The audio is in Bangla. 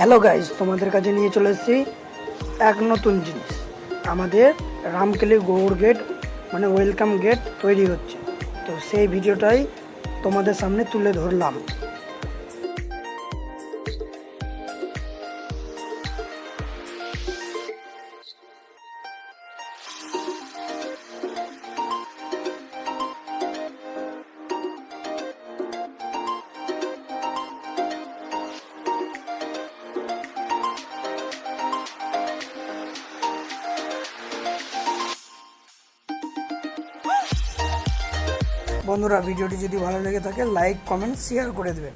হ্যালো গাইজ, তোমাদের কাছে নিয়ে চলে এসেছি এক নতুন জিনিস। আমাদের রামকেলি গৌড় গেট মানে ওয়েলকাম গেট তৈরি হচ্ছে, তো সেই ভিডিওটাই তোমাদের সামনে তুলে ধরলাম। বন্ধুরা, ভিডিওটি যদি ভালো লেগে থাকে লাইক, কমেন্ট, শেয়ার করে দেবেন।